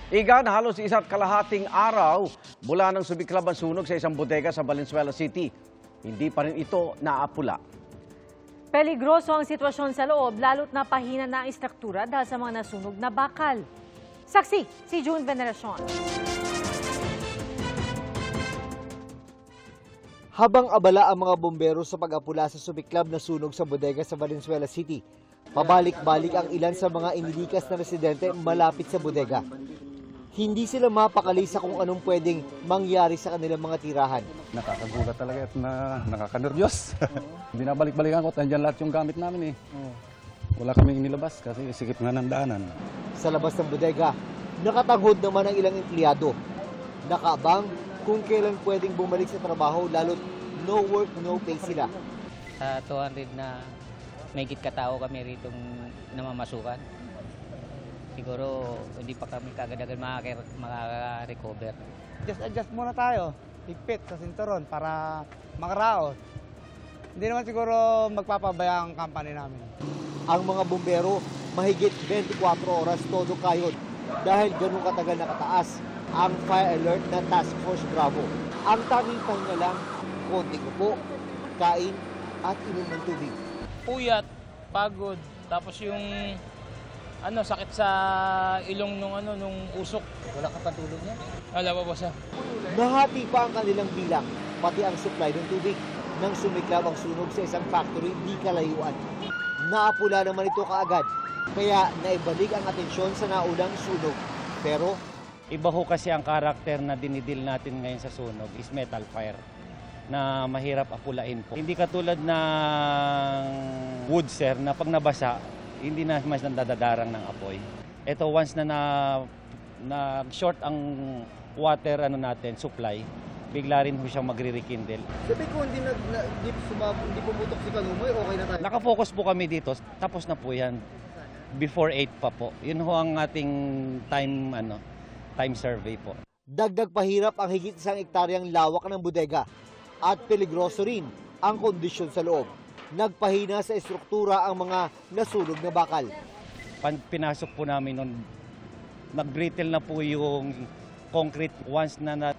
Igan, halos isa't kalahating araw mula nang sumiklab ang sunog sa isang bodega sa Valenzuela City. Hindi pa rin ito naapula. Peligroso ang sitwasyon sa loob, lalo't napahina na ang istruktura dahil sa mga nasunog na bakal. Saksi, si June Veneracion. Habang abala ang mga bombero sa pag-apula sa sumiklab na sunog sa bodega sa Valenzuela City, pabalik-balik ang ilan sa mga inilikas na residente malapit sa bodega. Hindi sila mapakali sa kung anong pwedeng mangyari sa kanilang mga tirahan. Nakakagulat talaga at nakakaneryos. Binabalik-balikan ko at andyan lahat yung gamit namin eh. Wala kaming inilabas kasi sikip nga ng daanan. Sa labas ng bodega, nakatanghod naman ang ilang empleyado. Nakaabang kung kailan pwedeng bumalik sa trabaho lalo't no work, no pay sila. Sa 200 na may katao kami rito namamasukan. Siguro hindi pa kami kagad-agad makaka-recover. Adjust muna tayo. Higpit sa sinturon para makaraos. Hindi naman siguro magpapabaya ang company namin. Ang mga bombero, mahigit 24 oras todo kayod dahil ganun katagal nakataas ang fire alert ng Task Force Bravo. Ang tanging pahinga lang, konting upo, kain at inom ng tubig. Puyat, pagod, tapos yung sakit sa ilong nung usok. Wala ka patulog niya? Wala pa siya. Nahati pa ang kanilang bilang, pati ang supply ng tubig. Nang sumiklab ang sunog sa isang factory, di kalayuan. Naapula naman ito kaagad, kaya naibalik ang atensyon sa naunang sunog. Pero iba ho kasi ang karakter na dinidil natin ngayon sa sunog is metal fire na mahirap apulain po. Hindi katulad ng wood, sir, na pag nabasa, hindi na mas nandadarang ng apoy. Ito once na short ang water natin, supply, bigla rin ho siyang magre-rekindle. sabi ko, hindi pumutok si Kanumoy, okay na tayo. Nakafocus po kami dito, tapos na po yan. Before 8 pa po. Yun ho ang ating time survey po. Dagdag pahirap ang higit 1 hektaryang lawak ng bodega at peligroso rin ang kondisyon sa loob. Nagpahina sa estruktura ang mga nasunog na bakal. Pinasok po namin noon, nag-brittle na po yung concrete. Once na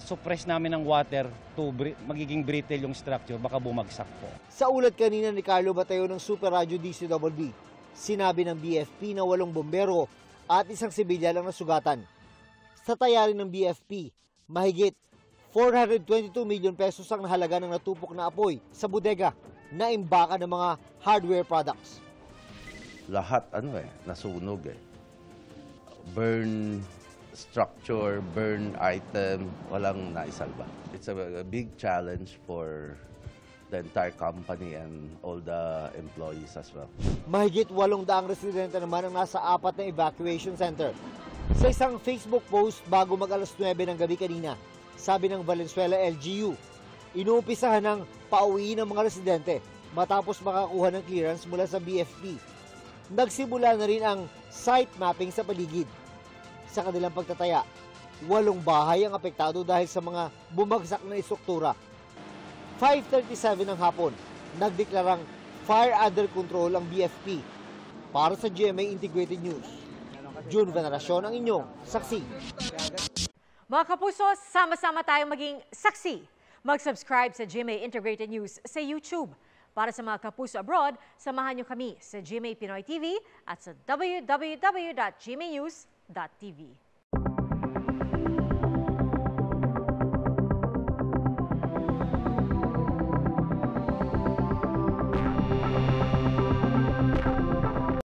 suppress namin ng water to magiging brittle yung structure, baka bumagsak po. Sa ulat kanina ni Carlo Bateo ng Super Radio DCWB, sinabi ng BFP na 8 bombero at isang sibilyan ang nasugatan. Sa tayari ng BFP, mahigit 422 million pesos ang nahalaga ng natupok na apoy sa bodega na imbaka ng mga hardware products. Lahat nasunog Burn structure, burn item, walang naisalba. It's a big challenge for the entire company and all the employees as well. Mahigit 800 residente naman ang nasa 4 na evacuation center. Sa isang Facebook post bago mag-alas 9 ng gabi kanina, sabi ng Valenzuela LGU, inuumpisahan ng pauwiin ng mga residente matapos makakuha ng clearance mula sa BFP. Nagsimula na rin ang site mapping sa paligid. Sa kanilang pagtataya, 8 bahay ang apektado dahil sa mga bumagsak na istruktura. 5:37 ng hapon, nagdeklarang fire under control ang BFP. Para sa GMA Integrated News, June Veneracion ang inyong saksi. Mga kapuso, sama-sama tayong maging saksi. Mag-subscribe sa GMA Integrated News sa YouTube. Para sa mga kapuso abroad, samahan niyo kami sa GMA Pinoy TV at sa www.gmanews.tv.